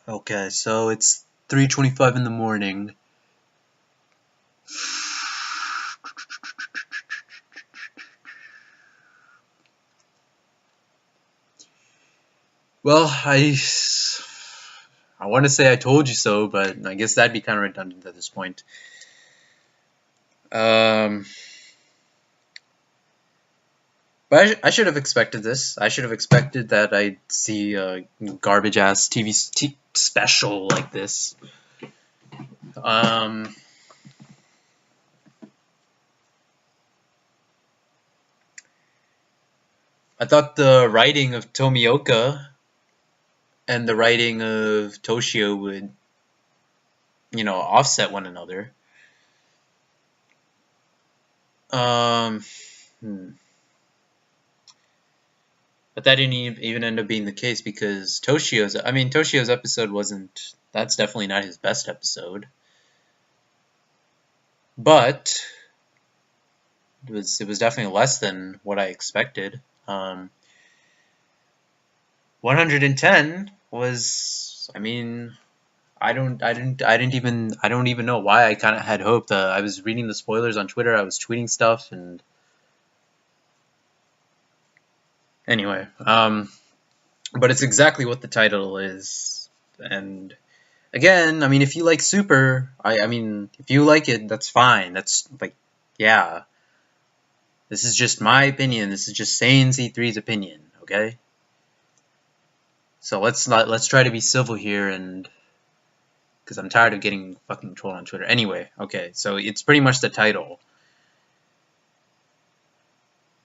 Okay, so it's 3:25 in the morning. Well, I want to say I told you so, but I guess that'd be kind of redundant at this point. Um, but I should have expected this. I should have expected that I'd see a garbage ass TV special like this. Um, I thought the writing of Tomioka and the writing of Toshio would, offset one another. Um, hmm. But that didn't even end up being the case because Toshio's episode wasn't, that's definitely not his best episode. But it was definitely less than what I expected. 110 was, I don't even know why I kind of had hope. I was reading the spoilers on Twitter, I was tweeting stuff, and anyway, but it's exactly what the title is. And again, if you like Super, if you like it, that's fine. That's like, yeah. This is just my opinion. This is just Saiyan Z3's opinion, okay? So let's try to be civil here, and because I'm tired of getting fucking trolled on Twitter. Anyway, okay, so it's pretty much the title.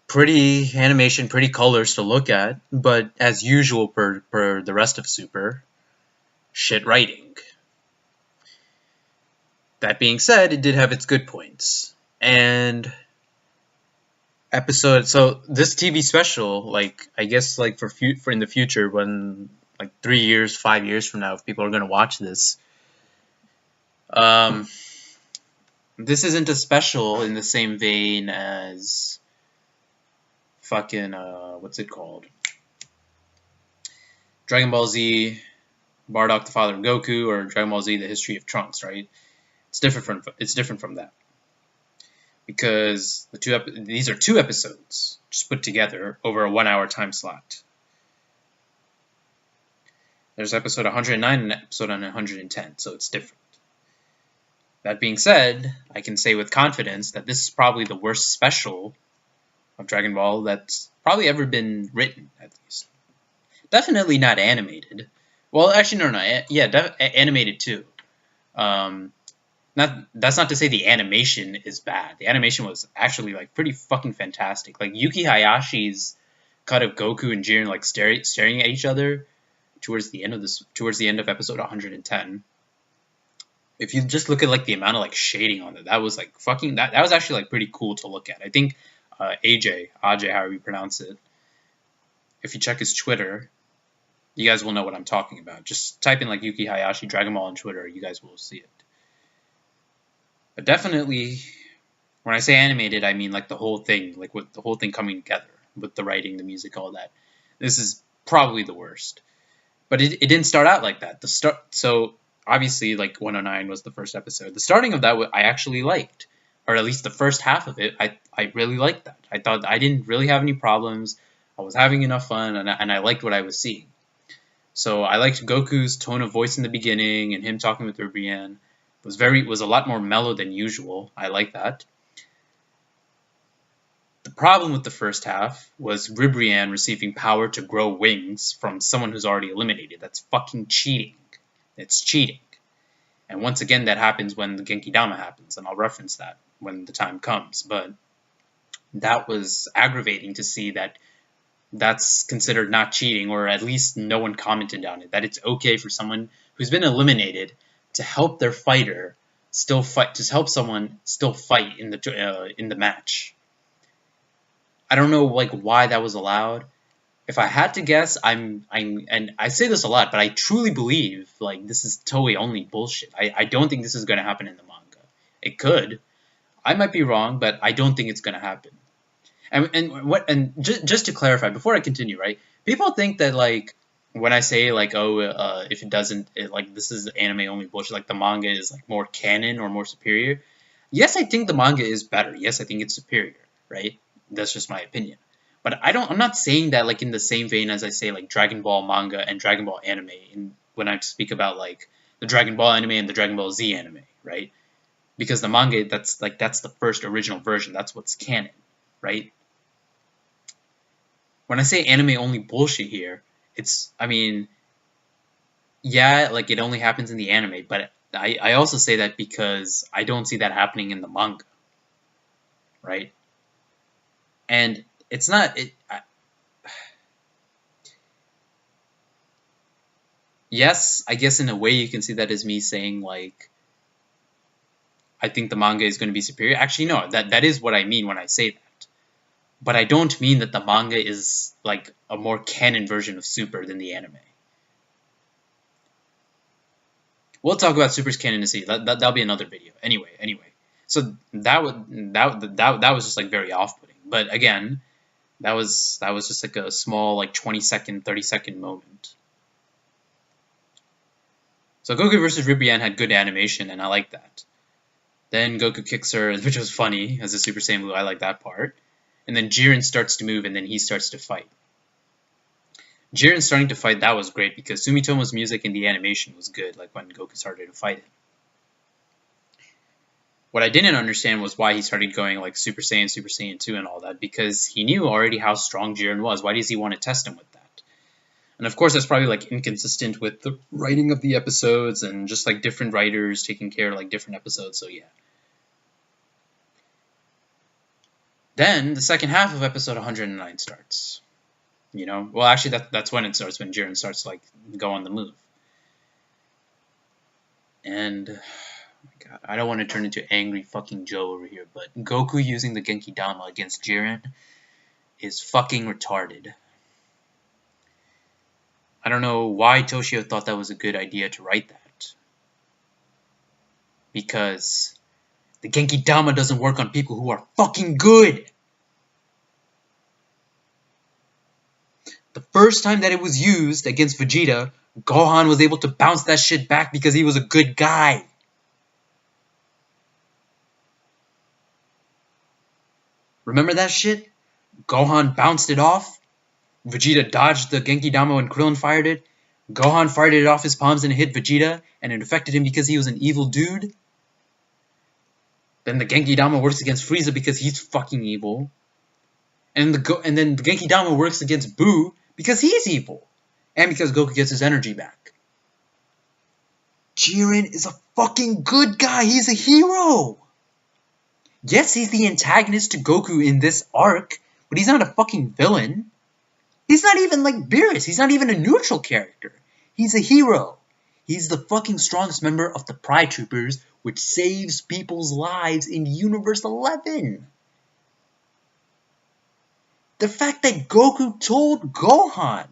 Pretty animation, pretty colors to look at, but as usual per the rest of Super, shit writing. That being said, it did have its good points. And so this TV special, like, I guess, like, for in the future, when, like, 3 years, 5 years from now, if people are gonna watch this, um, this isn't a special in the same vein as fucking what's it called? Dragon Ball Z, Bardock the Father of Goku, or Dragon Ball Z: The History of Trunks, right? It's different from that because these are two episodes just put together over a 1 hour time slot. There's episode 109 and episode 110, so it's different. That being said, I can say with confidence that this is probably the worst special of Dragon Ball that's probably ever been written, at least. Definitely not animated. Well, actually, no. Yeah, animated too. That's not to say the animation is bad. The animation was actually like pretty fucking fantastic. Like Yuki Hayashi's cut of Goku and Jiren like staring at each other towards the end of episode 110. If you just look at like the amount of like shading on it, that was like fucking that was actually like pretty cool to look at. I think Ajay, however you pronounce it, if you check his Twitter, you guys will know what I'm talking about. Just type in like Yuki Hayashi Dragon Ball on Twitter, you guys will see it. But definitely, when I say animated, I mean like the whole thing, like with the whole thing coming together with the writing, the music, all that. This is probably the worst. But it didn't start out like that. So obviously, like 109 was the first episode. The starting of that I actually liked, or at least the first half of it. I really liked that. I thought I didn't really have any problems. I was having enough fun, and I liked what I was seeing. So I liked Goku's tone of voice in the beginning, and him talking with Ribrianne was a lot more mellow than usual. I like that. The problem with the first half was Ribrianne receiving power to grow wings from someone who's already eliminated. That's fucking cheating. It's cheating. And once again, that happens when the Genki Dama happens, and I'll reference that when the time comes. But that was aggravating to see that that's considered not cheating, or at least no one commented on it, that it's okay for someone who's been eliminated to help their fighter still fight, to help someone still fight in the match. I don't know like why that was allowed. If I had to guess, and I say this a lot, but I truly believe like this is Toei only bullshit. I don't think this is going to happen in the manga. It could. I might be wrong, but I don't think it's going to happen. And just to clarify before I continue, right? People think that like when I say like, oh, if it doesn't, like this is anime only bullshit, like the manga is like more canon or more superior. Yes, I think the manga is better. Yes, I think it's superior, right? That's just my opinion. But I'm not saying that like in the same vein as I say like Dragon Ball manga and Dragon Ball anime when I speak about like the Dragon Ball anime and the Dragon Ball Z anime, right? Because the manga, that's the first original version. That's what's canon, right? When I say anime only bullshit here, I mean, yeah, like it only happens in the anime, but I also say that because I don't see that happening in the manga, right? And it's not yes, I guess in a way you can see that as me saying like I think the manga is going to be superior. Actually, no, that is what I mean when I say that. But I don't mean that the manga is like a more canon version of Super than the anime. We'll talk about Super's canonicity. That'll be another video. Anyway. So that was just like very off-putting. But again, that was just like a small like 20-second, 30-second moment. So Goku versus Ribrianne had good animation, and I like that. Then Goku kicks her, which was funny as a Super Saiyan Blue. I like that part. And then Jiren starts to move, and then he starts to fight. Jiren starting to fight, that was great because Sumitomo's music and the animation was good, like when Goku started to fight him. What I didn't understand was why he started going like Super Saiyan 2 and all that, because he knew already how strong Jiren was. Why does he want to test him with that? And of course that's probably like inconsistent with the writing of the episodes and just like different writers taking care of like different episodes, so yeah. Then the second half of episode 109 starts. You know, well actually that's when it starts, when Jiren starts to like go on the move. And God, I don't want to turn into angry fucking Joe over here, but Goku using the Genki Dama against Jiren is fucking retarded. I don't know why Toshio thought that was a good idea to write that. Because the Genki Dama doesn't work on people who are fucking good. The first time that it was used against Vegeta, Gohan was able to bounce that shit back because he was a good guy. Remember that shit? Gohan bounced it off. Vegeta dodged the Genki Dama when Krillin fired it. Gohan fired it off his palms and it hit Vegeta, and it affected him because he was an evil dude. Then the Genki Dama works against Frieza because he's fucking evil. And then the Genki Dama works against Buu because he's evil. And because Goku gets his energy back. Jiren is a fucking good guy. He's a hero. Yes, he's the antagonist to Goku in this arc, but he's not a fucking villain. He's not even like Beerus. He's not even a neutral character. He's a hero. He's the fucking strongest member of the Pride Troopers, which saves people's lives in Universe 11. The fact that Goku told Gohan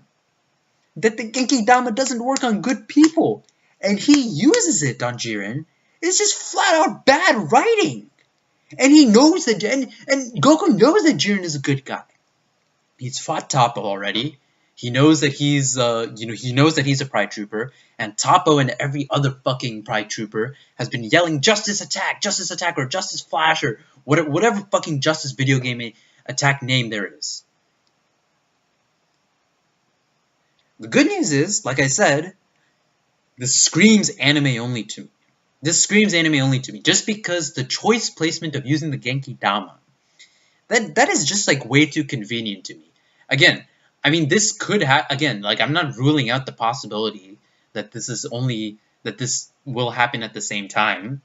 that the Genki Dama doesn't work on good people, and he uses it on Jiren, is just flat out bad writing. And he knows that, and Goku knows that Jiren is a good guy. He's fought Toppo already. He knows that he's, he knows that he's a Pride Trooper, and Toppo and every other fucking Pride Trooper has been yelling Justice Attack, or Justice Flash, or whatever fucking Justice video game attack name there is. The good news is, like I said, this screams anime only to me. Just because the choice placement of using the Genki Dama, that is just like way too convenient to me. Again, I mean, this could have, again, like I'm not ruling out the possibility that this will happen at the same time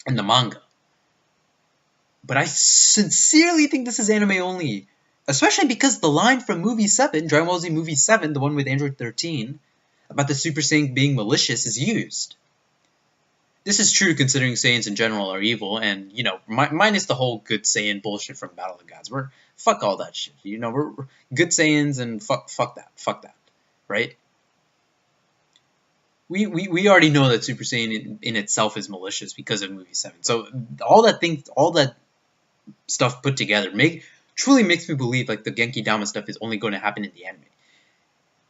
in the manga. But I sincerely think this is anime only. Especially because the line from movie 7, Dragon Ball Z movie 7, the one with Android 13, about the Super Saiyan being malicious is used. This is true considering Saiyans in general are evil, and, you know, minus the whole good Saiyan bullshit from Battle of the Gods. Fuck all that shit. You know, we're good Saiyans and fuck that, right? We already know that Super Saiyan in itself is malicious because of movie 7. So all that stuff put together truly makes me believe like the Genki Dama stuff is only going to happen in the anime.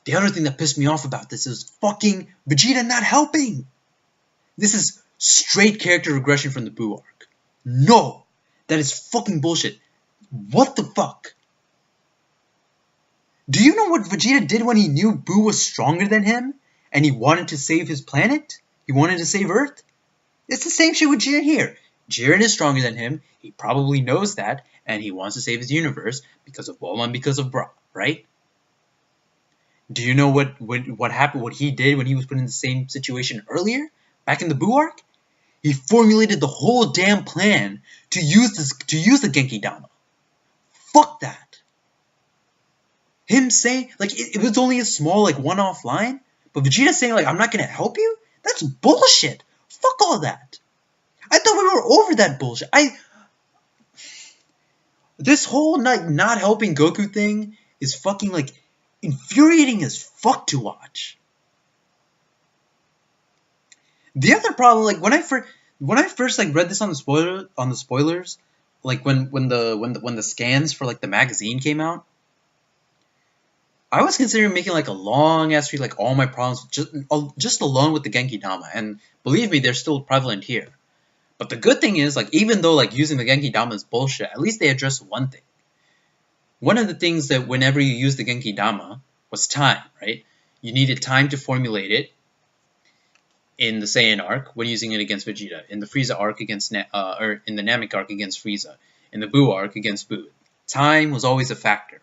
The other thing that pissed me off about this is fucking Vegeta not helping. This is straight character regression from the Buu arc. No! That is fucking bullshit. What the fuck? Do you know what Vegeta did when he knew Buu was stronger than him? And he wanted to save his planet? He wanted to save Earth? It's the same shit with Jiren here. Jiren is stronger than him. He probably knows that. And he wants to save his universe because of Bulma and because of Bra, right? Do you know what happened, what he did when he was put in the same situation earlier? Back in the Buu arc? He formulated the whole damn plan to use the Genki Dama. Fuck that. Him saying, like, it was only a small, like, one-off line, but Vegeta saying, like, I'm not gonna help you? That's bullshit. Fuck all that. I thought we were over that bullshit. This whole not helping Goku thing is fucking, like, infuriating as fuck to watch. The other problem, like, when I first like read this on the spoilers, like when the scans for like the magazine came out, I was considering making like a long ass read, like all my problems just alone with the Genki Dama, and believe me, they're still prevalent here. But the good thing is, like, even though like using the Genki Dama is bullshit, at least they address one thing. One of the things that whenever you use the Genki Dama was time, right? You needed time to formulate it. In the Saiyan arc, when using it against Vegeta, in the Frieza arc against or in the Namek arc against Frieza, in the Buu arc against Buu, time was always a factor.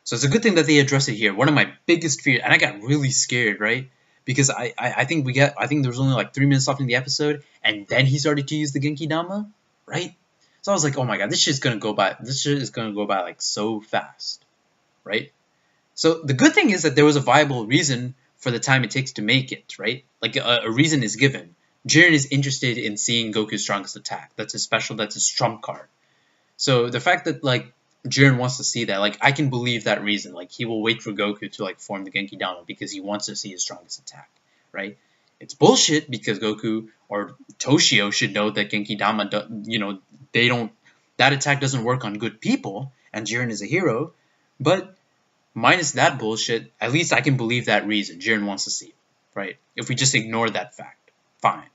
So it's a good thing that they address it here. One of my biggest fears, and I got really scared, right? Because I think there was only like 3 minutes left in the episode, and then he started to use the Genki Dama, right? So I was like, oh my god, this shit is gonna go by. This shit is gonna go by like so fast, right? So the good thing is that there was a viable reason for the time it takes to make it, right? Like a reason is given. Jiren is interested in seeing Goku's strongest attack. That's his special, that's his trump card. So the fact that like Jiren wants to see that, like I can believe that reason. Like he will wait for Goku to like form the Genki Dama because he wants to see his strongest attack, right? It's bullshit because Goku or Toshio should know that Genki Dama, that attack doesn't work on good people, and Jiren is a hero, but minus that bullshit, at least I can believe that reason. Jiren wants to see it, right? If we just ignore that fact, fine.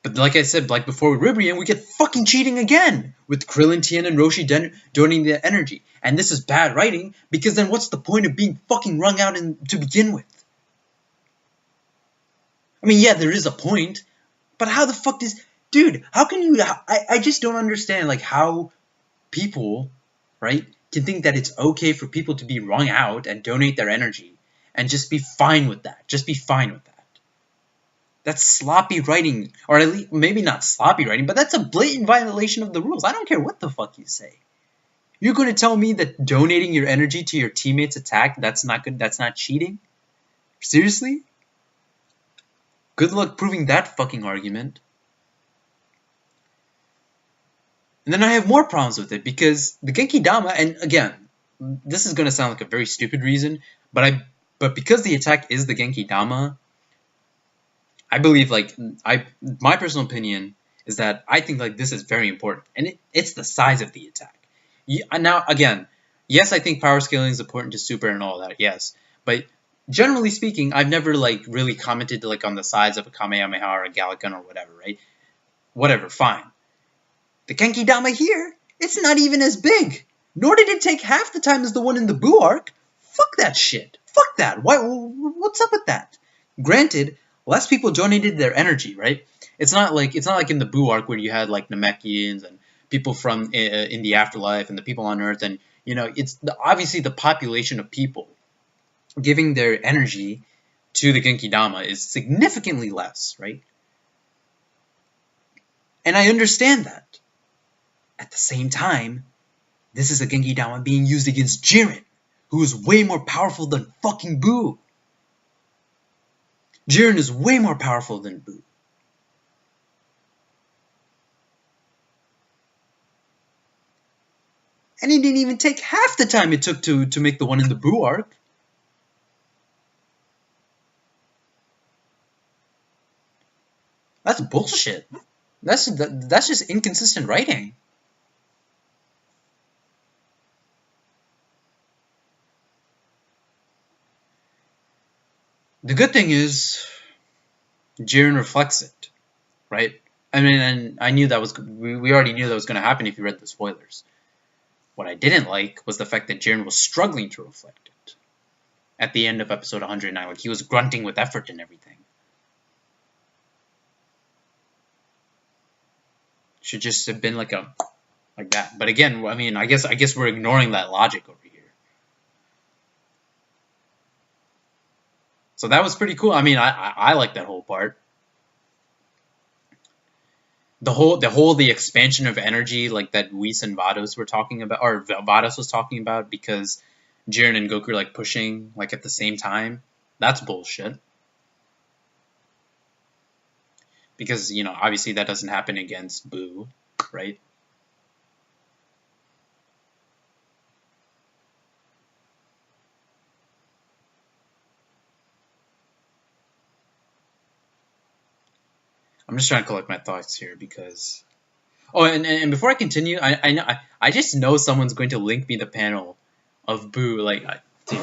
But like I said, like before with Ribrian, we get fucking cheating again with Krillin, Tien, and Roshi donating the energy. And this is bad writing, because then what's the point of being fucking wrung out to begin with? I mean, yeah, there is a point, but how the fuck does... Dude, how can you... I just don't understand, like, how people, right, can think that it's okay for people to be wrung out and donate their energy and just be fine with that. Just be fine with that. That's sloppy writing, or at least maybe not sloppy writing, but that's a blatant violation of the rules. I don't care what the fuck you say. You're going to tell me that donating your energy to your teammate's attack, that's not good, that's not cheating? Seriously? Good luck proving that fucking argument. And then I have more problems with it, because the Genki Dama, and again, this is going to sound like a very stupid reason, but because the attack is the Genki Dama, I believe, like, my personal opinion is that I think, like, this is very important, and it's the size of the attack. Now, again, yes, I think power scaling is important to Super and all that, yes, but generally speaking, I've never, like, really commented, like, on the size of a Kamehameha or a Gallic Gun or whatever, right? Whatever, fine. The Genki Dama here, it's not even as big, nor did it take half the time as the one in the Buu arc. Fuck that shit. Fuck that. What's up with that? Granted, less people donated their energy, right? It's not like in the Buu arc where you had like Namekians and people from in the afterlife and the people on Earth, and it's obviously the population of people giving their energy to the Genki Dama is significantly less, right? And I understand that. At the same time, this is a Genki Dama being used against Jiren, who is way more powerful than fucking Buu. Jiren is way more powerful than Buu. And it didn't even take half the time it took to make the one in the Buu arc. That's bullshit. That's just inconsistent writing. The good thing is Jiren reflects it, right? I mean, and I knew that was we already knew that was going to happen if you read the spoilers. What I didn't like was the fact that Jiren was struggling to reflect it at the end of episode 109. Like he was grunting with effort and everything. Should just have been like that. But again, I mean, I guess we're ignoring that logic over here. So that was pretty cool. I mean, I like that whole part. The expansion of energy, like that Whis and Vados were talking about, or Vados was talking about, because Jiren and Goku are like pushing like at the same time. That's bullshit. Because, you know, obviously that doesn't happen against Boo, right? I'm just trying to collect my thoughts here because. Oh, and before I continue, I just know someone's going to link me the panel of Boo. Like, dude,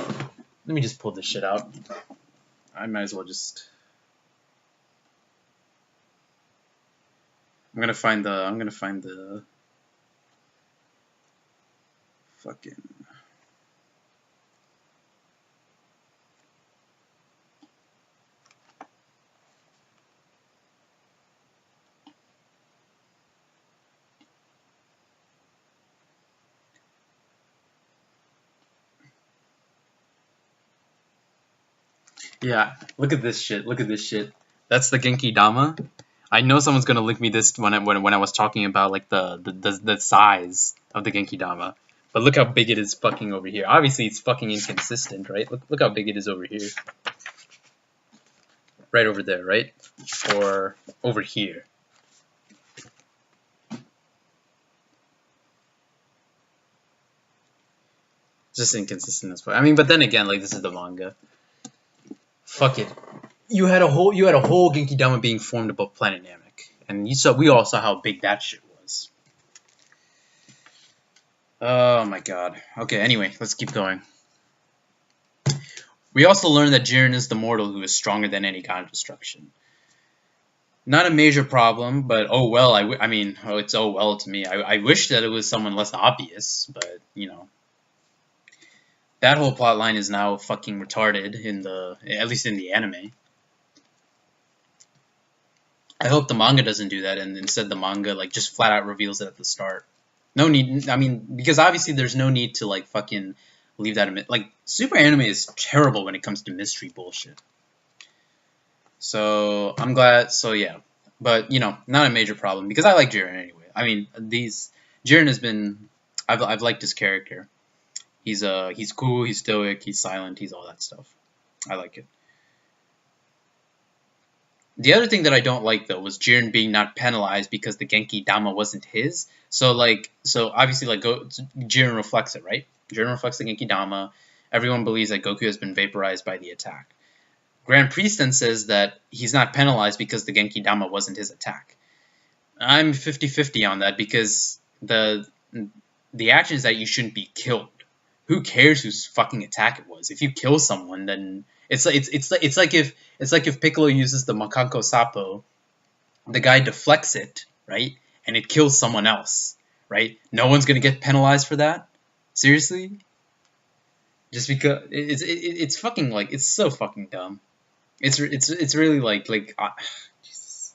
let me just pull this shit out. I might as well just. I'm gonna find the fucking. Yeah, look at this shit. Look at this shit. That's the Genki Dama. I know someone's gonna link me this when I was talking about like the size of the Genki Dama. But look how big it is fucking over here. Obviously it's fucking inconsistent, right? Look how big it is over here. Right over there, right? Or over here. It's just inconsistent as fuck. I mean, but then again, like this is the manga. Fuck it. You had a whole Genki Dama being formed above Planet Namek, and we all saw how big that shit was. Oh my god. Okay, anyway, let's keep going. We also learned that Jiren is the mortal who is stronger than any god of destruction. Not a major problem, but oh well. I mean, it's oh well to me. I wish that it was someone less obvious, but you know. That whole plot line is now fucking retarded at least in the anime. I hope the manga doesn't do that, and instead the manga like just flat out reveals it at the start. No need. I mean, because obviously there's no need to like fucking leave that. Like super anime is terrible when it comes to mystery bullshit. So I'm glad. So yeah, but you know, not a major problem because I like Jiren anyway. I mean, Jiren has been. I've liked his character. He's cool. He's stoic. He's silent. He's all that stuff. I like it. The other thing that I don't like though was Jiren being not penalized because the Genki Dama wasn't his. So obviously like Jiren reflects it, right? Jiren reflects the Genki Dama. Everyone believes that Goku has been vaporized by the attack. Grand Priest then says that he's not penalized because the Genki Dama wasn't his attack. I'm 50-50 on that because the action is that you shouldn't be killed. Who cares whose fucking attack it was? If you kill someone, then it's like if Piccolo uses the Makanko Sapo, the guy deflects it, right, and it kills someone else, right? No one's gonna get penalized for that. Seriously? Just because it's fucking like it's so fucking dumb. It's really like Jesus.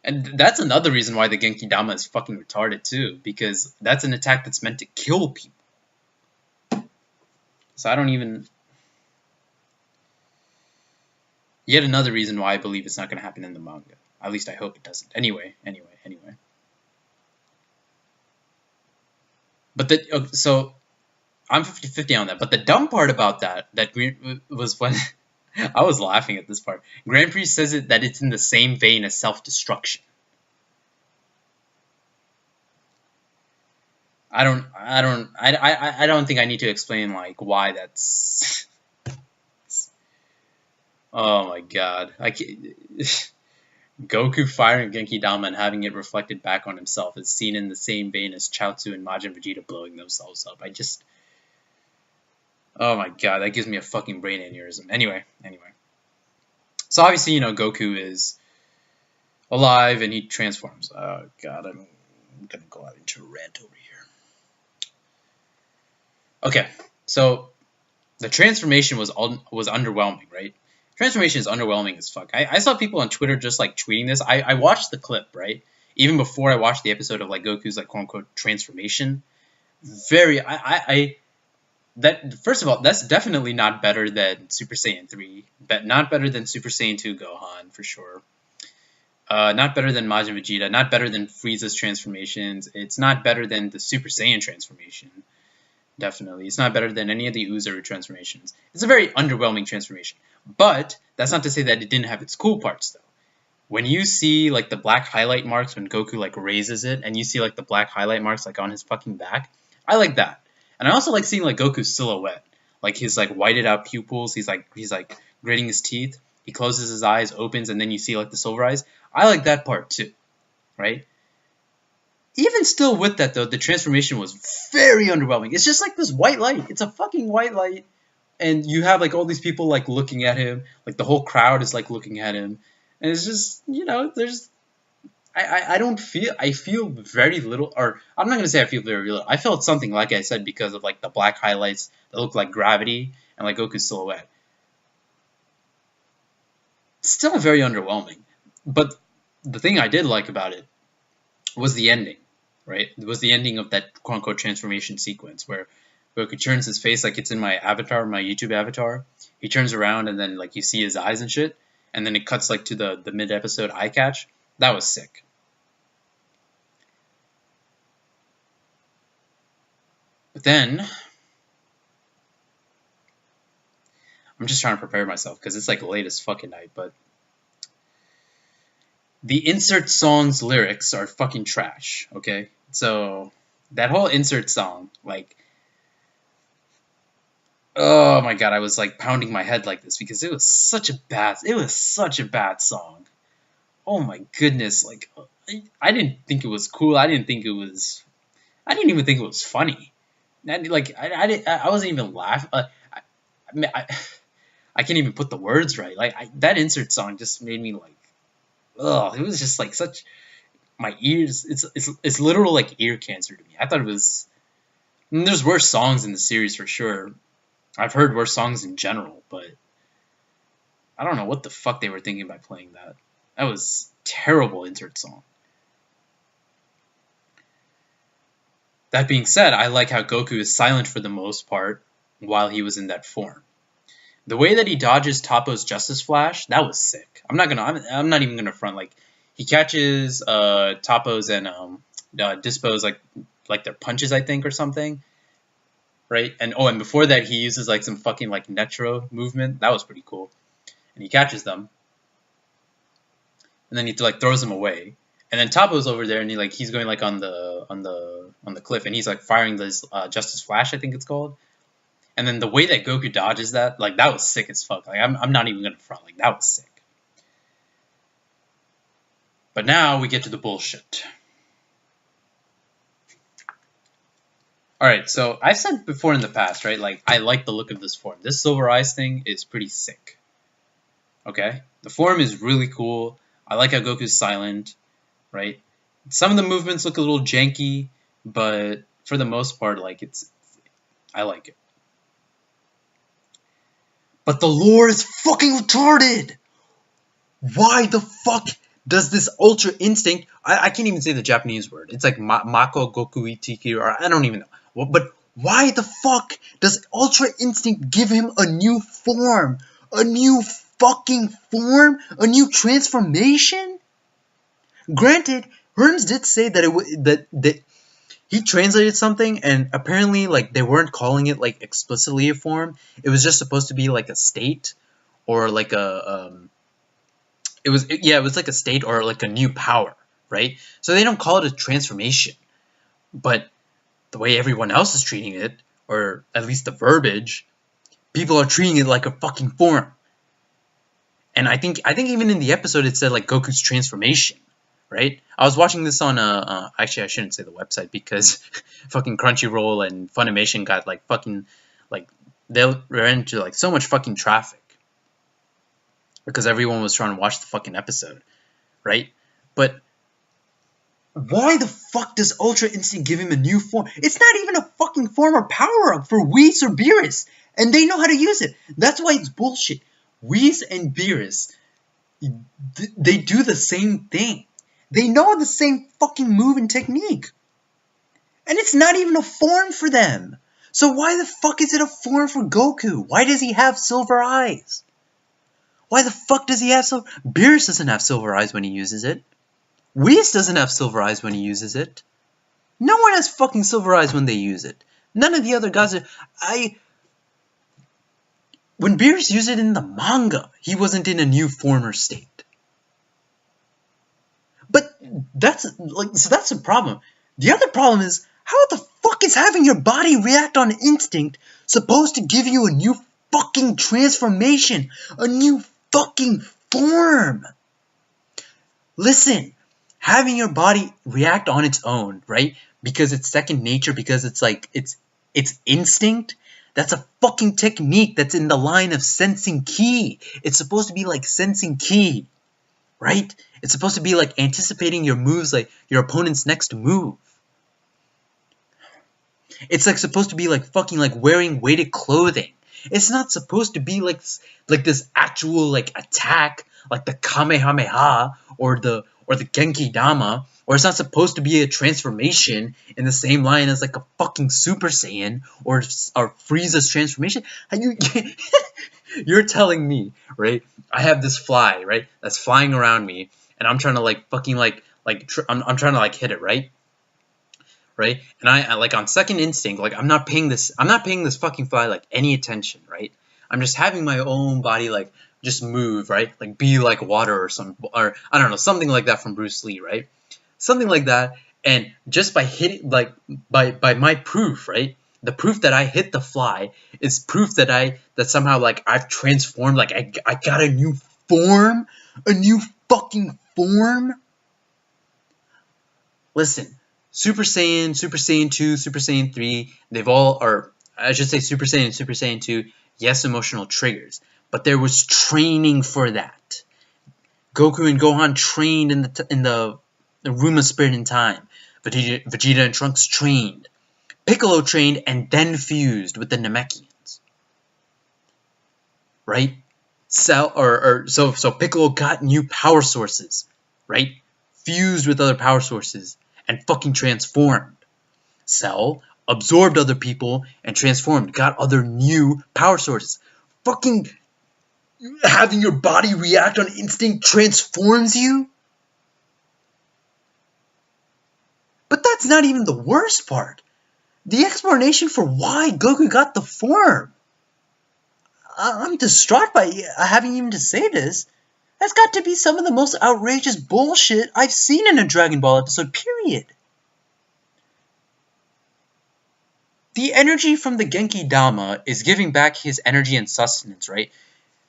And that's another reason why the Genki Dama is fucking retarded too, because that's an attack that's meant to kill people. So I don't even. Yet another reason why I believe it's not going to happen in the manga. At least I hope it doesn't. Anyway. But so I'm 50-50 on that. But the dumb part about that was when I was laughing at this part. Grand Prix says that it's in the same vein as self-destruction. I don't think I need to explain like why that's. Oh my god! Goku firing Genki Dama and having it reflected back on himself is seen in the same vein as Chaozu and Majin Vegeta blowing themselves up. Oh my god, that gives me a fucking brain aneurysm. Anyway. So obviously, you know, Goku is alive and he transforms. Oh god, I'm gonna go out into a rant over here. Okay, so the transformation was underwhelming, right? Transformation is underwhelming as fuck. I saw people on Twitter just like tweeting this. I watched the clip, right? Even before I watched the episode of like Goku's like quote unquote transformation. Very I that first of all, that's definitely not better than Super Saiyan 3, but not better than Super Saiyan 2 Gohan for sure. Not better than Majin Vegeta, not better than Frieza's transformations. It's not better than the Super Saiyan transformation. Definitely. It's not better than any of the Uzaru transformations. It's a very underwhelming transformation. But that's not to say that it didn't have its cool parts, though. When you see, like, the black highlight marks when Goku, like, raises it, and you see, like, the black highlight marks, like, on his fucking back, I like that. And I also like seeing, like, Goku's silhouette. Like, his, like, whited out pupils, he's gritting his teeth, he closes his eyes, opens, and then you see, like, the silver eyes. I like that part, too. Right? Even still with that, though, the transformation was very underwhelming. It's just like this white light. It's a fucking white light. And you have, like, all these people, like, looking at him. Like, the whole crowd is, like, looking at him. And it's just, you know, there's... I don't feel... I feel very little... Or, I'm not going to say I feel very little. I felt something, like I said, because of, like, the black highlights that look like gravity and, like, Goku's silhouette. Still very underwhelming. But the thing I did like about it was the ending. Right? It was the ending of that quote-unquote transformation sequence where Goku turns his face like it's in my avatar, my YouTube avatar. He turns around and then like you see his eyes and shit. And then it cuts like to the mid-episode eye catch. That was sick. But then... I'm just trying to prepare myself because it's like late as fucking night, but... The insert song's lyrics are fucking trash, okay? So, that whole insert song, like... Oh my god, I was like pounding my head like this because it was such a bad song. Oh my goodness, like I didn't think it was cool. I didn't even think it was funny. I wasn't even laughing. I can't even put the words right. Like that insert song just made me like, ugh. It was just like such my ears. It's literal like ear cancer to me. I thought it was. I mean, there's worse songs in the series for sure. I've heard worse songs in general, but I don't know what the fuck they were thinking by playing that. That was terrible insert song. That being said, I like how Goku is silent for the most part while he was in that form. The way that he dodges Toppo's Justice Flash, that was sick. I'm not even gonna front. Like he catches Toppo's and Dispo's like their punches, I think, or something. Right? And and before that he uses like some fucking like Netro movement. That was pretty cool. And he catches them. And then he like throws them away. And then Toppo's over there and he's going like on the cliff and he's like firing this Justice Flash, I think it's called. And then the way that Goku dodges that, like that was sick as fuck. Like I'm not even gonna front, like that was sick. But now we get to the bullshit. Alright, so I've said before in the past, right, like, I like the look of this form. This Silver Eyes thing is pretty sick. Okay? The form is really cool. I like how Goku's silent, right? Some of the movements look a little janky, but for the most part, like, I like it. But the lore is fucking retarded! Why the fuck does this Ultra Instinct... I can't even say the Japanese word. It's like Mako Goku Itiki, or I don't even know. But why the fuck does Ultra Instinct give him a new form? A new fucking form? A new transformation? Granted, Herms did say that that he translated something, and apparently like they weren't calling it like explicitly a form. It was just supposed to be like a state, or like a it was like a state or like a new power, right? So they don't call it a transformation, but the way everyone else is treating it, or at least the verbiage, people are treating it like a fucking form. And I think even in the episode it said like Goku's transformation, right? I was watching this on actually I shouldn't say the website because fucking Crunchyroll and Funimation got like fucking like they ran into like so much fucking traffic because everyone was trying to watch the fucking episode, right? But why the fuck does Ultra Instinct give him a new form? It's not even a fucking form or power up for Whis or Beerus, and they know how to use it. That's why it's bullshit. Whis and Beerus, they do the same thing. They know the same fucking move and technique. And it's not even a form for them. So why the fuck is it a form for Goku? Why does he have silver eyes? Why the fuck does he have silver? Beerus doesn't have silver eyes when he uses it. Whis doesn't have silver eyes when he uses it. No one has fucking silver eyes when they use it. None of the other guys are... When Beerus used it in the manga, he wasn't in a new form or state. But that's like, so that's the problem. The other problem is, how the fuck is having your body react on instinct supposed to give you a new fucking transformation? A new fucking form? Listen, having your body react on its own, right? Because it's second nature, because it's like, it's instinct. That's a fucking technique that's in the line of sensing ki. It's supposed to be like sensing ki, right? It's supposed to be like anticipating your moves, like your opponent's next move. It's like supposed to be like fucking like wearing weighted clothing. It's not supposed to be like this actual like attack, like the Kamehameha or the Genki Dama, or it's not supposed to be a transformation in the same line as like a fucking Super Saiyan or Frieza's transformation. You're telling me, right? I have this fly, right? That's flying around me, and I'm trying to like fucking I'm trying to like hit it, right? Right? And I like on second instinct, like I'm not paying this fucking fly like any attention, right? I'm just having my own body like just move, right? Like be like water or I don't know, something like that from Bruce Lee, right? Something like that. And just by hitting, like by my proof, right? The proof that I hit the fly is proof that somehow like I've transformed, like I got a new form, a new fucking form. Listen, Super Saiyan, Super Saiyan 2, Super Saiyan 3, they've all, or I should say Super Saiyan and Super Saiyan 2, yes, emotional triggers, but there was training for that. Goku and Gohan trained in the Room of Spirit and Time. Vegeta and Trunks trained. Piccolo trained and then fused with the Namekians. Right? So Piccolo got new power sources, right? Fused with other power sources and fucking transformed. Cell absorbed other people and transformed, got other new power sources. Fucking having your body react on instinct transforms you? But that's not even the worst part. The explanation for why Goku got the form. I'm distraught by having even to say this. That's got to be some of the most outrageous bullshit I've seen in a Dragon Ball episode, period. The energy from the Genki Dama is giving back his energy and sustenance, right?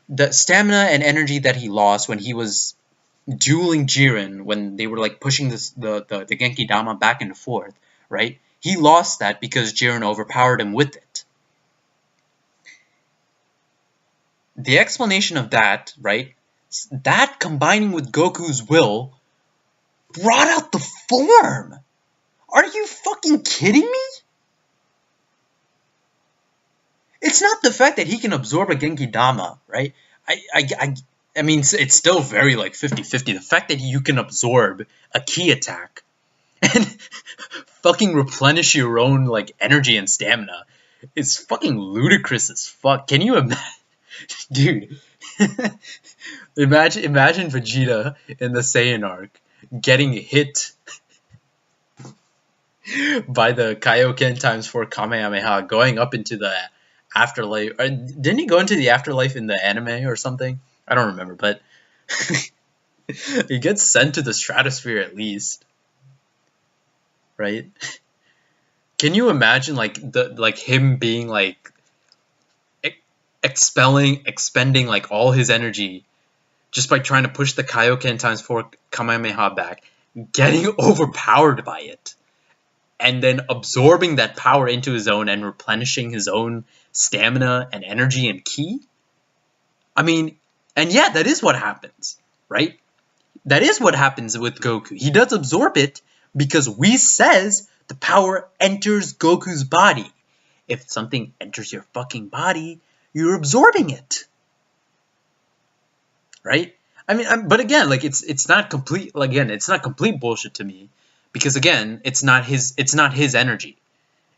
The stamina and energy that he lost when he was dueling Jiren, when they were like pushing the Genki Dama back and forth, right? He lost that because Jiren overpowered him with it. The explanation of that, right? That combining with Goku's will brought out the form. Are you fucking kidding me? It's not the fact that he can absorb a Genki Dama, right? I mean, it's still very like 50-50. The fact that you can absorb a ki attack and fucking replenish your own like energy and stamina is fucking ludicrous as fuck. Can you imagine? Dude, imagine Vegeta in the Saiyan arc getting hit by the Kaioken ×4 Kamehameha going up into the afterlife. Didn't he go into the afterlife in the anime or something? I don't remember, but he gets sent to the stratosphere at least, right? Can you imagine like him being like expending like all his energy just by trying to push the Kaioken ×4 Kamehameha back, getting overpowered by it, and then absorbing that power into his own and replenishing his own stamina and energy and ki. I mean, and yeah, that is what happens, right? That is what happens with Goku. He does absorb it because Whis says the power enters Goku's body. If something enters your fucking body, you're absorbing it, right? I mean, but again, like it's not complete. Again, it's not complete bullshit to me because again, it's not his energy.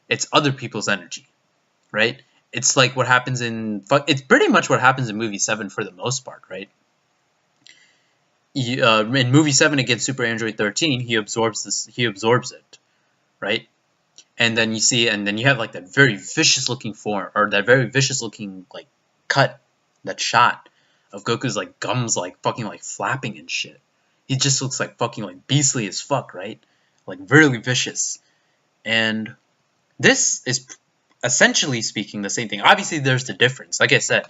It's other people's energy, right? It's like what happens in. It's pretty much what happens in movie 7 for the most part, right? In movie 7 against Super Android 13, he absorbs it, right? And then you have like that very vicious looking form, or that very vicious looking like cut, that shot of Goku's like gums like fucking like flapping and shit. He just looks like fucking like beastly as fuck, right? Like really vicious. And this is essentially speaking the same thing. Obviously there's the difference. Like I said,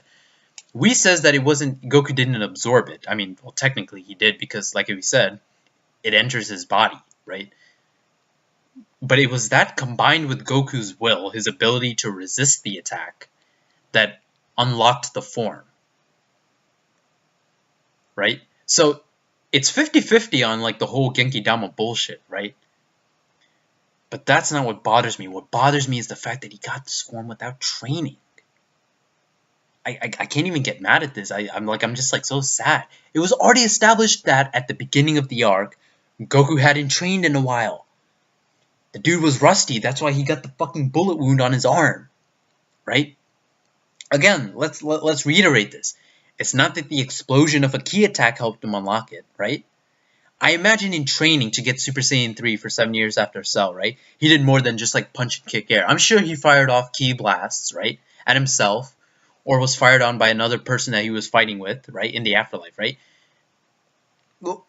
Whis says that Goku didn't absorb it. I mean, well, technically he did because, like we said, it enters his body, right? But it was that combined with Goku's will, his ability to resist the attack, that unlocked the form, right? So it's 50-50 on like the whole Genki Dama bullshit, right? But that's not what bothers me. What bothers me is the fact that he got this form without training. I can't even get mad at this. I'm just like so sad. It was already established that at the beginning of the arc, Goku hadn't trained in a while. The dude was rusty. That's why he got the fucking bullet wound on his arm, right? Again, let's reiterate this. It's not that the explosion of a ki attack helped him unlock it, right? I imagine in training to get Super Saiyan 3 for 7 years after Cell, right? He did more than just like punch and kick air. I'm sure he fired off ki blasts, right? At himself. Or was fired on by another person that he was fighting with, right? In the afterlife, right? Well,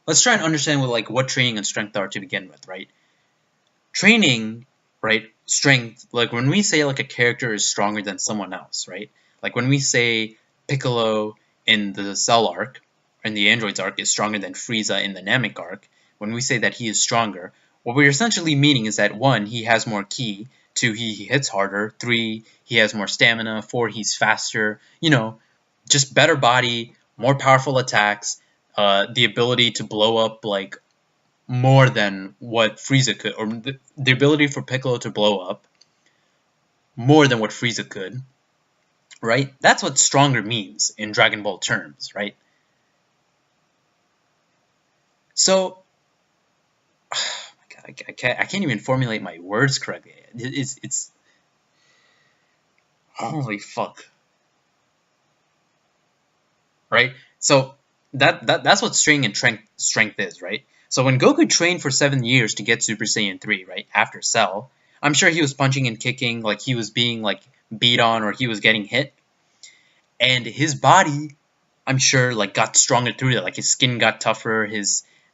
let's try and understand what training and strength are to begin with, right? Training, right? Strength, like when we say like a character is stronger than someone else, right? Like when we say Piccolo in the Cell arc, in the Androids arc, is stronger than Frieza in the Namek arc, when we say that he is stronger, what we're essentially meaning is that 1, he has more ki, 2, he hits harder, 3, he has more stamina, 4, he's faster, you know, just better body, more powerful attacks, the ability to blow up like more than what Frieza could, or the ability for Piccolo to blow up more than what Frieza could, right? That's what stronger means in Dragon Ball terms, right? So, oh my God, I can't even formulate my words correctly. It's holy fuck, right? So that's what strength and strength is, right? So when Goku trained for 7 years to get Super Saiyan 3, right, after Cell, I'm sure he was punching and kicking, like he was being like beat on or he was getting hit. And his body, I'm sure, like got stronger through that. Like his skin got tougher,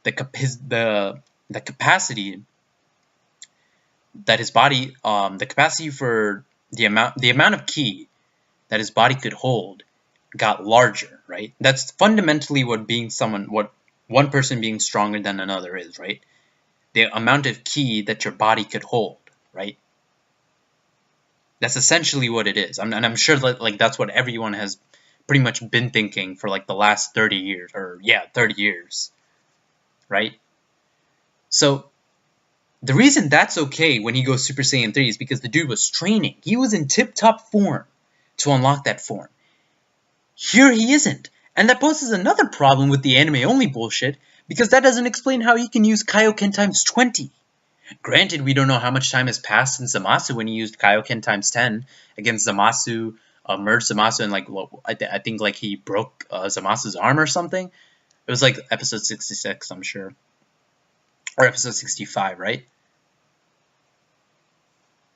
the capacity that his body, the capacity for the amount of ki that his body could hold got larger, right? That's fundamentally what one person being stronger than another is, right? The amount of ki that your body could hold, right? That's essentially what it is. And I'm sure that like that's what everyone has pretty much been thinking for like the last 30 years, or yeah, 30 years, right? So the reason that's okay when he goes Super Saiyan 3 is because the dude was training. He was in tip-top form to unlock that form. Here he isn't. And that poses another problem with the anime-only bullshit, because that doesn't explain how he can use Kaioken times 20. Granted, we don't know how much time has passed since Zamasu when he used Kaioken times 10 against Zamasu, merged Zamasu, and like, I think like he broke Zamasu's arm or something. It was like episode 66, I'm sure. Or episode 65, right?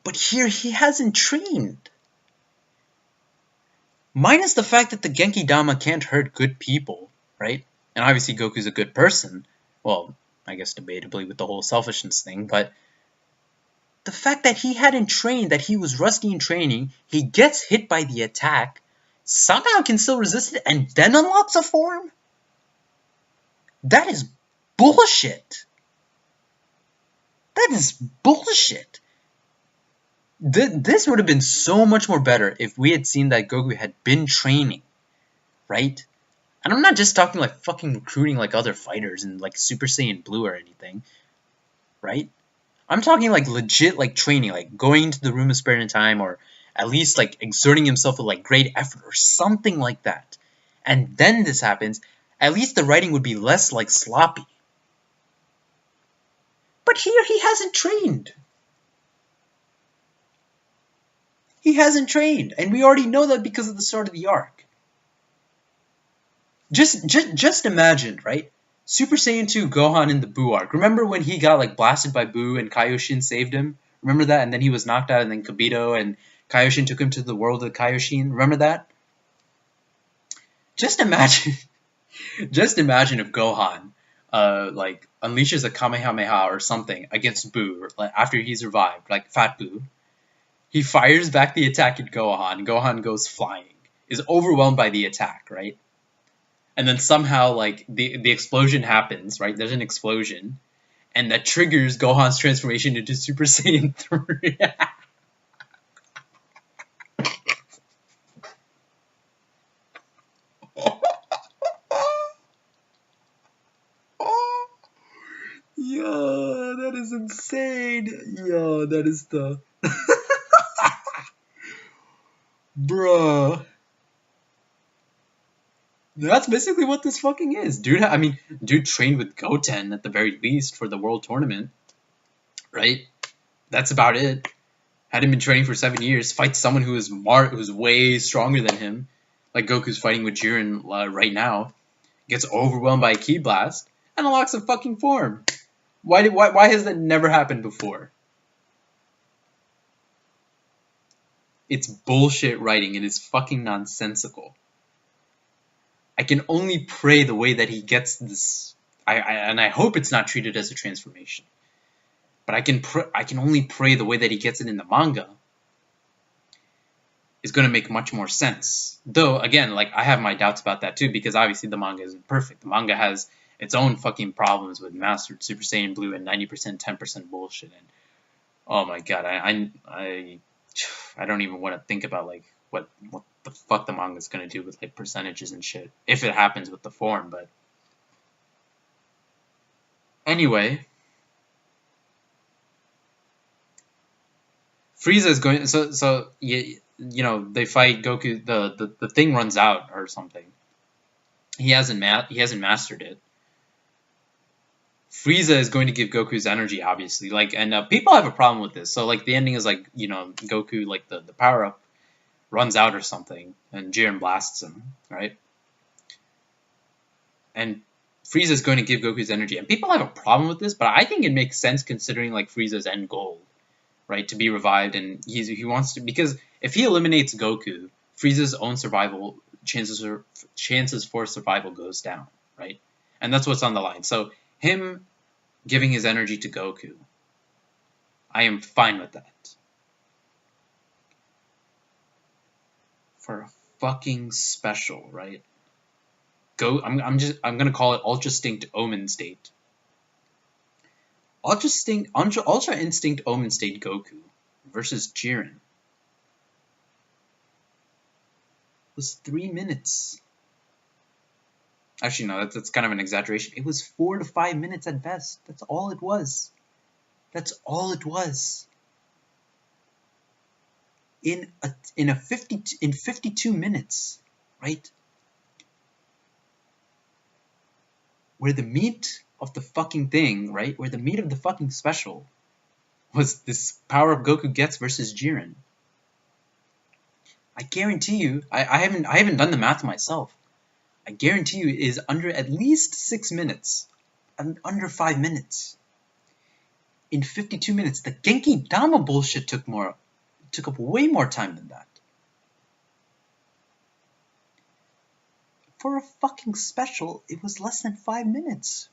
But here he hasn't trained. Minus the fact that the Genki Dama can't hurt good people, right? And obviously Goku's a good person. Well, I guess debatably with the whole selfishness thing, but the fact that he hadn't trained, that he was rusty in training, he gets hit by the attack, somehow can still resist it, and then unlocks a form? That is bullshit. That is bullshit. This would have been so much more better if we had seen that Goku had been training, right? And I'm not just talking like fucking recruiting like other fighters and like Super Saiyan Blue or anything, right? I'm talking like legit like training, like going into the room of spirit and time, or at least like exerting himself with like great effort or something like that. And then this happens, at least the writing would be less like sloppy. But here he hasn't trained. He hasn't trained, and we already know that because of the start of the arc. Just imagine, right? Super Saiyan 2 Gohan in the Buu arc. Remember when he got like blasted by Buu and Kaioshin saved him? Remember that? And then he was knocked out, and then Kibito and Kaioshin took him to the world of Kaioshin. Remember that? Just imagine, just imagine if Gohan, like unleashes a Kamehameha or something against Buu, like after he's revived, like Fat Buu. He fires back the attack at Gohan. Gohan goes flying, is overwhelmed by the attack, right? And then somehow, like, the explosion happens, right? There's an explosion, and that triggers Gohan's transformation into Super Saiyan 3. Yo, that is insane. Yo, that is the... Bruh. That's basically what this fucking is. Dude, I mean, dude trained with Goten at the very least for the world tournament. Right? That's about it. Hadn't been training for 7 years. Fights someone who's way stronger than him. Like Goku's fighting with Jiren right now. Gets overwhelmed by a Ki Blast. And unlocks a fucking form. Why has that never happened before? It's bullshit writing. It is fucking nonsensical. I can only pray the way that he gets this. And I hope it's not treated as a transformation. But I can only pray the way that he gets it in the manga is going to make much more sense. Though, again, like, I have my doubts about that too, because obviously the manga isn't perfect. The manga has its own fucking problems with Mastered Super Saiyan Blue and 90%, 10% bullshit. And oh my god, I don't even want to think about like what the fuck the manga's gonna do with like percentages and shit if it happens with the form. But anyway, Frieza is going. So you know they fight Goku. The thing runs out or something. He hasn't mastered it. Frieza is going to give Goku's energy, obviously. Like, and people have a problem with this. So like the ending is like, you know, Goku, like the power up runs out or something, and Jiren blasts him, right? And Frieza is going to give Goku's energy, and people have a problem with this, but I think it makes sense considering like Frieza's end goal, right? To be revived, and he wants to, because if he eliminates Goku, Frieza's own survival chances for survival goes down, right? And that's what's on the line. So him giving his energy to Goku, I am fine with that. For a fucking special, right? I'm gonna call it Ultra Instinct Omen State. Ultra Instinct Omen State Goku versus Jiren was 3 minutes. Actually, no, that's kind of an exaggeration. It was 4 to 5 minutes at best. That's all it was. That's all it was. In 52 minutes, right? Where the meat of the fucking thing, right? Where the meat of the fucking special was this power up Goku gets versus Jiren. I guarantee you, I haven't done the math myself. I guarantee you it is under at least 6 minutes. Under 5 minutes. In 52 minutes. The Genki Dama bullshit took up way more time than that. For a fucking special, it was less than 5 minutes.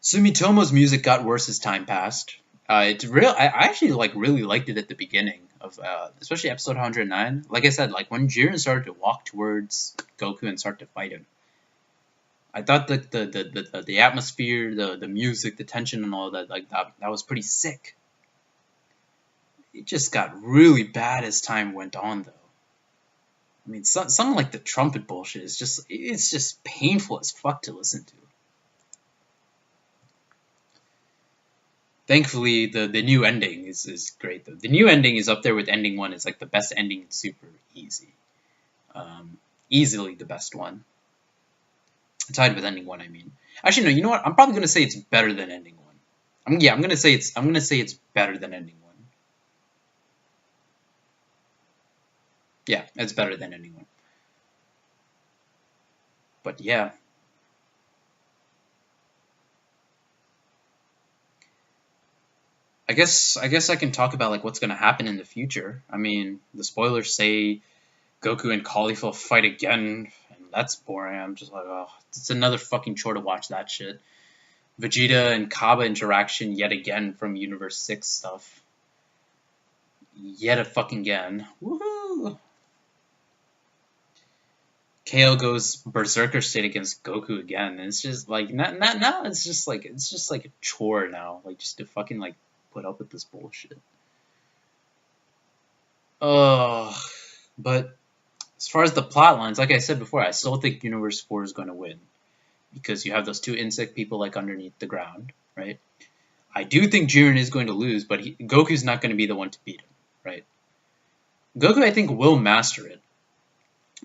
Sumitomo's music got worse as time passed. I actually really liked it at the beginning. of especially episode 109. Like I said, like when Jiren started to walk towards Goku and start to fight him, I thought that the atmosphere, the music, the tension, and all that, like that was pretty sick. It just got really bad as time went on, though. I mean, something like the trumpet bullshit is it's just painful as fuck to listen to. Thankfully, the new ending is great, though. The new ending is up there with ending 1. It's like the best ending in Super Easy. Easily the best one. Tied with ending 1, I mean. Actually, no, you know what? I'm probably gonna say it's better than ending 1. I'm gonna say it's better than ending 1. Yeah, it's better than ending 1. But yeah. I guess I can talk about like what's gonna happen in the future. I mean, the spoilers say Goku and Caulifla fight again, and that's boring. I'm just like, oh, it's another fucking chore to watch that shit. Vegeta and Kaba interaction yet again from Universe 6 stuff. Yet a fucking again. Woohoo! KO goes Berserker state against Goku again, and it's just like now it's just like a chore now, like just to fucking like put up with this bullshit. Oh, but as far as the plot lines, like I said before, I still think Universe 4 is going to win because you have those two insect people like underneath the ground, right? I do think Jiren is going to lose, but Goku's not going to be the one to beat him, right? Goku, I think, will master it.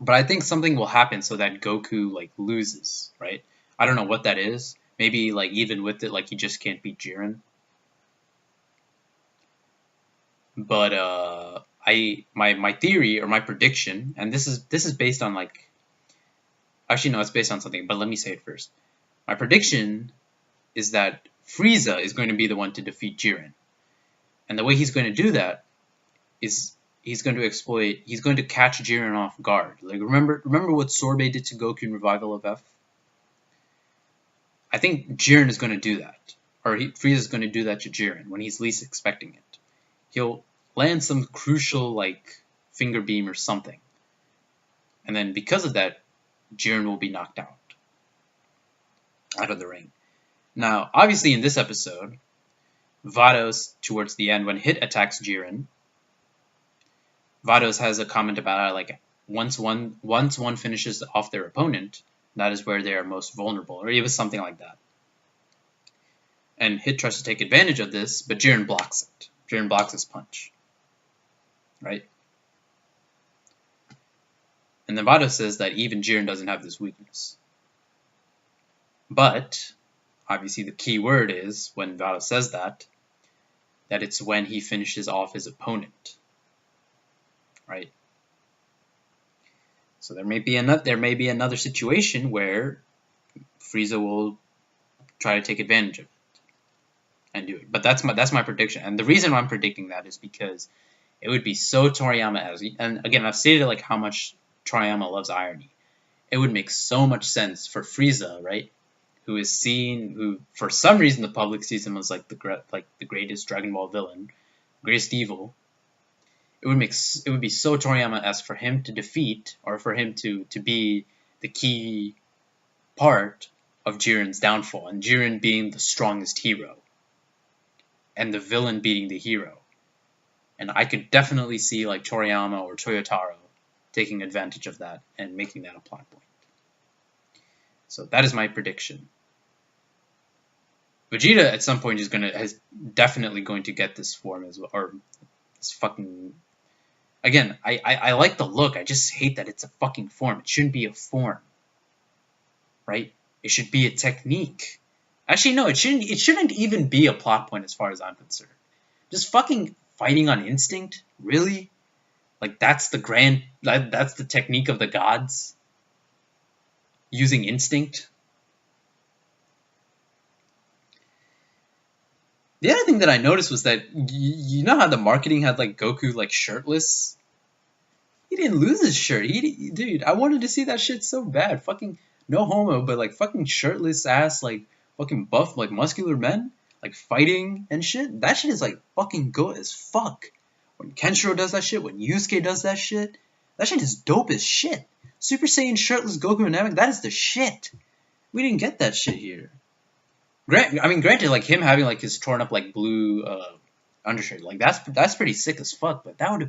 But I think something will happen so that Goku, like, loses, right? I don't know what that is. Maybe, like, even with it, like, he just can't beat Jiren. But, my theory, or my prediction, and this is based on, like... Actually, no, it's based on something, but let me say it first. My prediction is that Frieza is going to be the one to defeat Jiren. And the way he's going to do that is... he's going to catch Jiren off guard. Like remember what Sorbet did to Goku in Revival of F? I think Jiren is going to do that. Or Frieza is going to do that to Jiren when he's least expecting it. He'll land some crucial, like, finger beam or something. And then because of that, Jiren will be knocked out of the ring. Now, obviously in this episode, Vados, towards the end, when Hit attacks Jiren, Vados has a comment about like once one finishes off their opponent, that is where they are most vulnerable, or it was something like that. And Hit tries to take advantage of this, but Jiren blocks it. Jiren blocks his punch, right? And then Vados says that even Jiren doesn't have this weakness. But obviously the key word is when Vados says that it's when he finishes off his opponent. Right. So there may be another situation where Frieza will try to take advantage of it and do it. But that's my prediction. And the reason I'm predicting that is because it would be so Toriyama-esque. And again, I've stated like how much Toriyama loves irony. It would make so much sense for Frieza, right? Who for some reason the public sees him as like the greatest Dragon Ball villain, greatest evil. It would be so Toriyama-esque for him to defeat, or for him to be the key part of Jiren's downfall, and Jiren being the strongest hero, and the villain beating the hero. And I could definitely see like Toriyama or Toyotaro taking advantage of that and making that a plot point. So that is my prediction. Vegeta at some point is definitely going to get this form as well, or this fucking. Again, I like the look. I just hate that it's a fucking form. It shouldn't be a form, right? It should be a technique. Actually, no, it shouldn't even be a plot point as far as I'm concerned. Just fucking fighting on instinct, really? Like that's the technique of the gods. Using instinct. The other thing that I noticed was that you know how the marketing had like Goku like shirtless. He didn't lose his shirt. Dude, I wanted to see that shit so bad. Fucking no homo, but like fucking shirtless ass, like fucking buff, like muscular men, like fighting and shit. That shit is like fucking good as fuck. when Kenshiro does that shit, when Yusuke does that shit is dope as shit. Super Saiyan shirtless Goku and Namek, that is the shit. We didn't get that shit here. Granted, like him having like his torn up like blue undershirt, like that's pretty sick as fuck. But that would have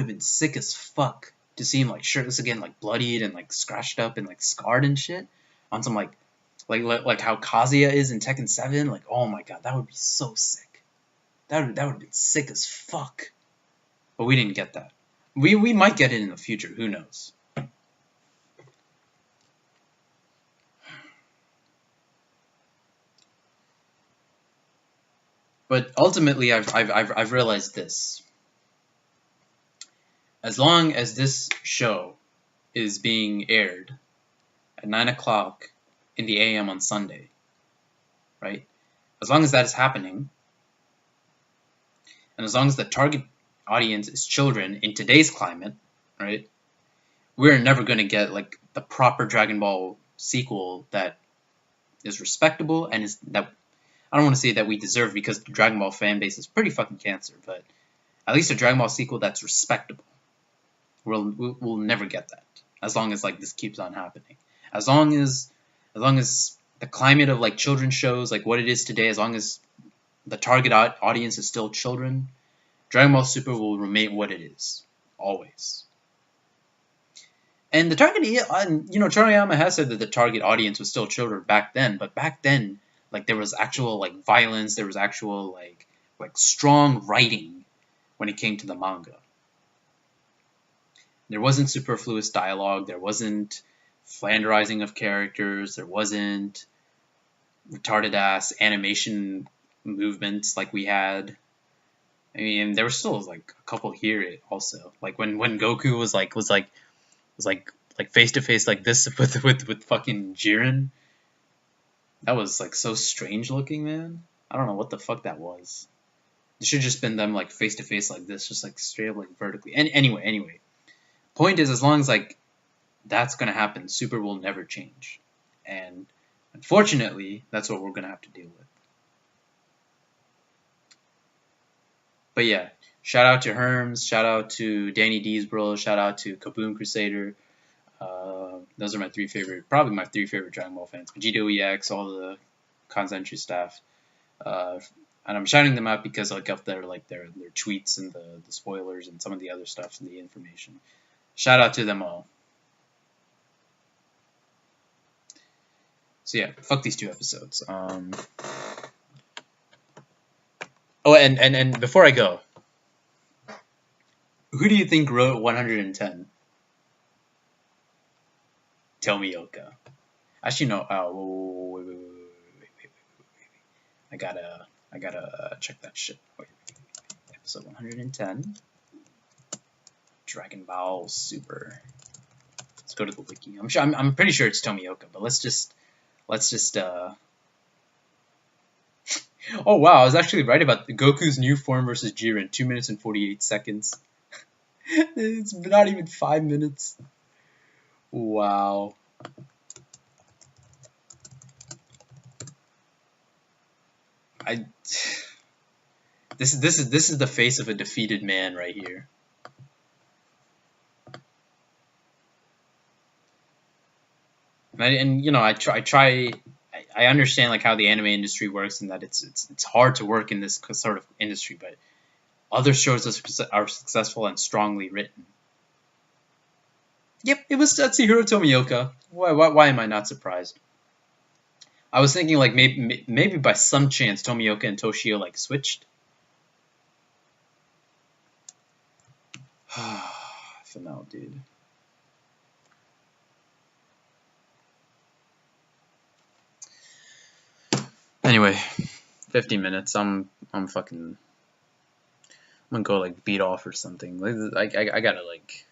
been sick as fuck to see him like shirtless again, like bloodied and like scratched up and like scarred and shit on some like how Kazuya is in Tekken 7. Like, oh my god, that would be so sick. That would have been sick as fuck. But we didn't get that. We might get it in the future. Who knows? But ultimately, I've realized this. As long as this show is being aired at 9 o'clock in the AM on Sunday, right? As long as that is happening, and as long as the target audience is children in today's climate, right? We're never going to get like the proper Dragon Ball sequel that is respectable and is that I don't want to say that we deserve because the Dragon Ball fan base is pretty fucking cancer, but at least a Dragon Ball sequel that's respectable. We'll never get that as long as like this keeps on happening. As long as the climate of like children's shows, like what it is today, as long as the target audience is still children, Dragon Ball Super will remain what it is, always. And the target, Toriyama has said that the target audience was still children back then, but back then, like there was actual like violence, there was actual like strong writing when it came to the manga. There wasn't superfluous dialogue, there wasn't flanderizing of characters, there wasn't retarded ass animation movements like we had. I mean, there was still like a couple here also. Like when Goku was face to face like this with fucking Jiren. That was like so strange looking, man. I don't know what the fuck that was. It should just been them like face to face like this, just like straight up like vertically. And anyway. Point is, as long as like that's gonna happen, Super will never change. And unfortunately, that's what we're gonna have to deal with. But yeah, shout out to Herms, shout out to Danny Deesbro, shout out to Kaboom Crusader. Those are probably my three favorite Dragon Ball fans. Vegito EX, all the Concentric staff. And I'm shouting them out because like of their tweets and the spoilers and some of the other stuff and the information. Shout out to them all. So yeah, fuck these 2 episodes. Oh, and before I go, who do you think wrote 110? Tomioka. Actually, no. Wait. I gotta check that shit. Wait. Episode 110. Dragon Ball Super. Let's go to the wiki. I'm pretty sure it's Tomioka, but let's just. Oh wow, I was actually right about Goku's new form versus Jiren. 2 minutes and 48 seconds. It's not even 5 minutes. Wow. This is the face of a defeated man right here. And you know, I understand like how the anime industry works and that it's hard to work in this sort of industry, but other shows are successful and strongly written. Yep, it was Tatsuhiro Tomioka. Why am I not surprised? I was thinking like maybe by some chance Tomioka and Toshio like switched. FML, dude. Anyway, 50 minutes. I'm gonna go like beat off or something. Like I gotta like.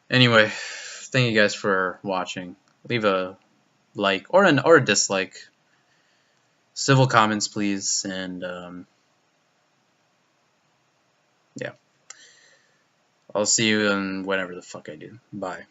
Anyway, thank you guys for watching. Leave a like or a dislike. Civil comments, please, and yeah. I'll see you in whenever the fuck I do. Bye.